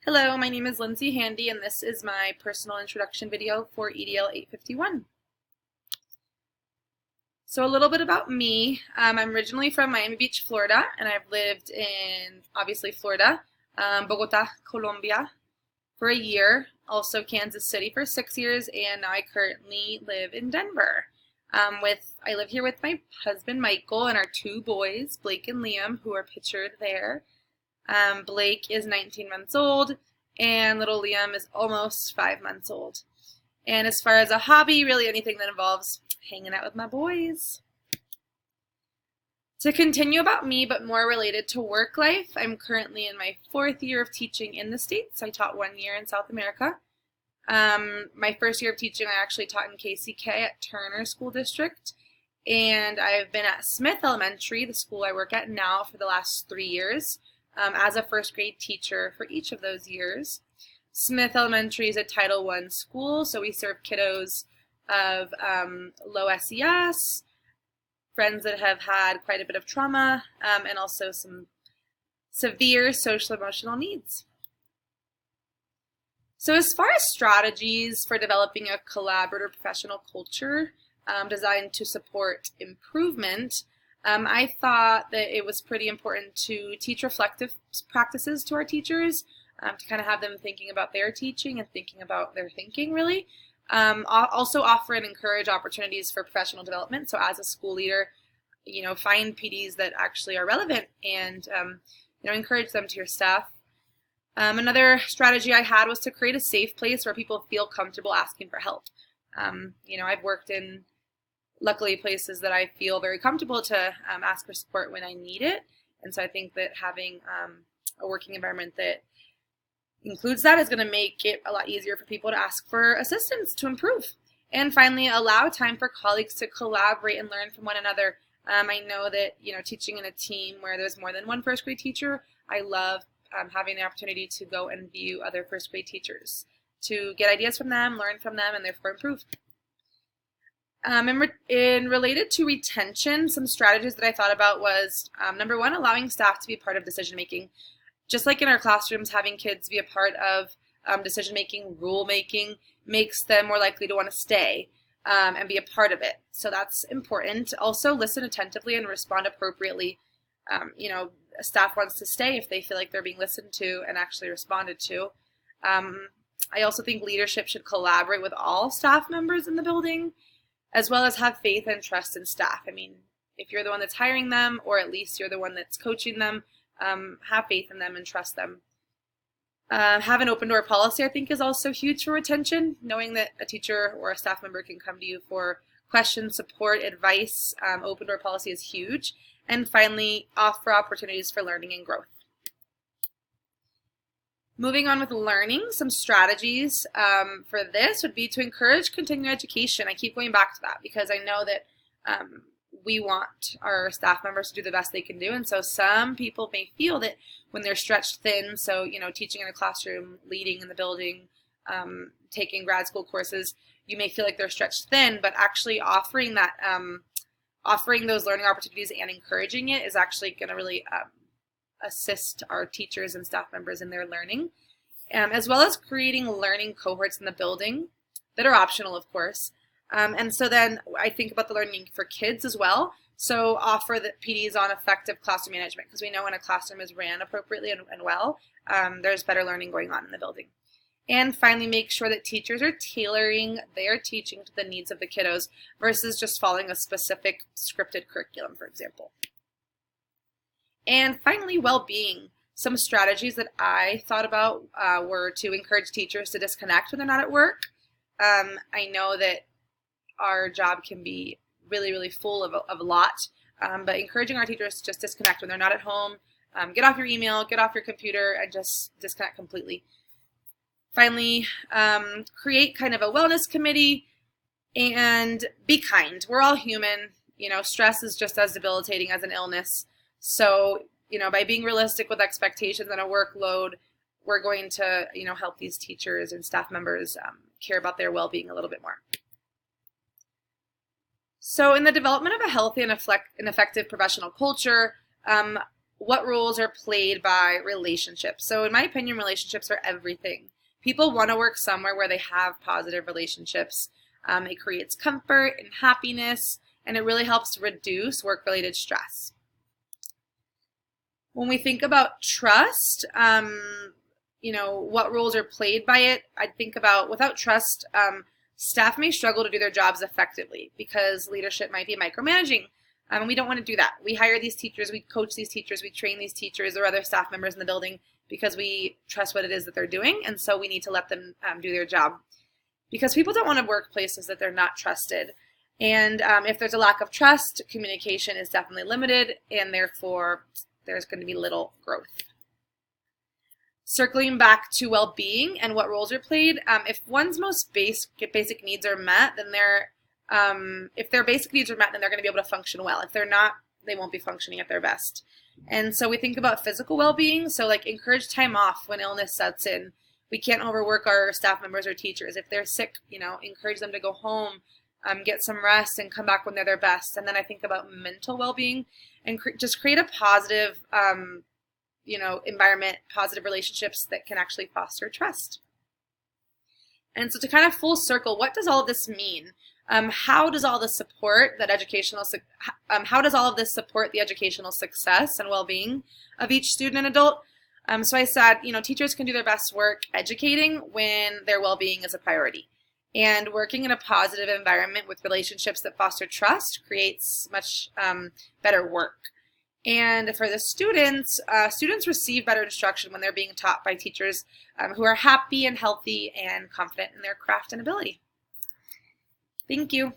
Hello, my name is Lindsay Handy, and this is my personal introduction video for EDL 851. So a little bit about me. I'm originally from Miami Beach, Florida, and I've lived in, obviously, Florida, Bogota, Colombia for a year, also Kansas City for 6 years, and now I currently live in Denver. I live here with my husband, Michael, and our two boys, Blake and Liam, who are pictured there. Blake is 19 months old, and little Liam is almost 5 months old. And as far as a hobby, really anything that involves hanging out with my boys. To continue about me, but more related to work life, I'm currently in my 4th year of teaching in the States. I taught 1 year in South America. My first year of teaching, I actually taught in KCK at Turner School District. And I've been at Smith Elementary, the school I work at now, for the last 3 years. As a first grade teacher for each of those years. Smith Elementary is a Title I school, so we serve kiddos of low SES, friends that have had quite a bit of trauma, and also some severe social emotional needs. So as far as strategies for developing a collaborative professional culture designed to support improvement, I thought that it was pretty important to teach reflective practices to our teachers, to kind of have them thinking about their teaching and thinking about their thinking, really. Also offer and encourage opportunities for professional development. So as a school leader, find PDs that actually are relevant and, encourage them to your staff. Another strategy I had was to create a safe place where people feel comfortable asking for help. I've worked in luckily places that I feel very comfortable to ask for support when I need it. And so I think that having a working environment that includes that is going to make it a lot easier for people to ask for assistance to improve. And finally, allow time for colleagues to collaborate and learn from one another. I know that, teaching in a team where there's more than one first grade teacher, I love having the opportunity to go and view other first grade teachers, to get ideas from them, learn from them, and therefore improve. In related to retention, some strategies that I thought about was, number one, allowing staff to be part of decision-making. Just like in our classrooms, having kids be a part of decision-making, rule-making, makes them more likely to want to stay and be a part of it. So that's important. Also, listen attentively and respond appropriately. Staff wants to stay if they feel like they're being listened to and actually responded to. I also think leadership should collaborate with all staff members in the building, as well as have faith and trust in staff. I mean, if you're the one that's hiring them, or at least you're the one that's coaching them, have faith in them and trust them. Have an open door policy, I think, is also huge for retention. Knowing that a teacher or a staff member can come to you for questions, support, advice. Open door policy is huge. And finally, offer opportunities for learning and growth. Moving on with learning, some strategies for this would be to encourage continuing education. I keep going back to that because I know that we want our staff members to do the best they can do. And so some people may feel that when they're stretched thin, so, teaching in a classroom, leading in the building, taking grad school courses, you may feel like they're stretched thin, but actually offering that, offering those learning opportunities and encouraging it is actually going to really assist our teachers and staff members in their learning, as well as creating learning cohorts in the building that are optional, of course. And so then I think about the learning for kids as well. So offer the PDs on effective classroom management, because we know when a classroom is ran appropriately and well, there's better learning going on in the building. And finally, make sure that teachers are tailoring their teaching to the needs of the kiddos versus just following a specific scripted curriculum, for example. And finally, well-being. Some strategies that I thought about were to encourage teachers to disconnect when they're not at work. I know that our job can be really, really full of a lot, but encouraging our teachers to just disconnect when they're not at home. Get off your email, get off your computer, and just disconnect completely. Finally, create kind of a wellness committee and be kind. We're all human. Stress is just as debilitating as an illness. So, by being realistic with expectations and a workload, we're going to, help these teachers and staff members care about their well-being a little bit more. So in the development of a healthy and effective professional culture, what roles are played by relationships? So in my opinion, relationships are everything. People want to work somewhere where they have positive relationships. It creates comfort and happiness, and it really helps to reduce work-related stress. When we think about trust, what roles are played by it, I think about without trust, staff may struggle to do their jobs effectively because leadership might be micromanaging. And we don't want to do that. We hire these teachers, we coach these teachers, we train these teachers or other staff members in the building because we trust what it is that they're doing, and so we need to let them do their job. Because people don't want to work places that they're not trusted. And if there's a lack of trust, communication is definitely limited, and therefore there's going to be little growth. Circling back to well-being and what roles are played, if one's most basic needs are met, then if their basic needs are met, then they're going to be able to function well. If they're not, they won't be functioning at their best. And so we think about physical well-being, so like encourage time off when illness sets in. We can't overwork our staff members or teachers. If they're sick, encourage them to go home, get some rest, and come back when they're their best. And then I think about mental well-being and just create a positive environment, positive relationships that can actually foster trust. And so to kind of full circle, what does all of this mean? How does all this support the educational success and well-being of each student and adult? So I said, teachers can do their best work educating when their well-being is a priority. And working in a positive environment with relationships that foster trust creates much better work. And for the students, students receive better instruction when they're being taught by teachers who are happy and healthy and confident in their craft and ability. Thank you.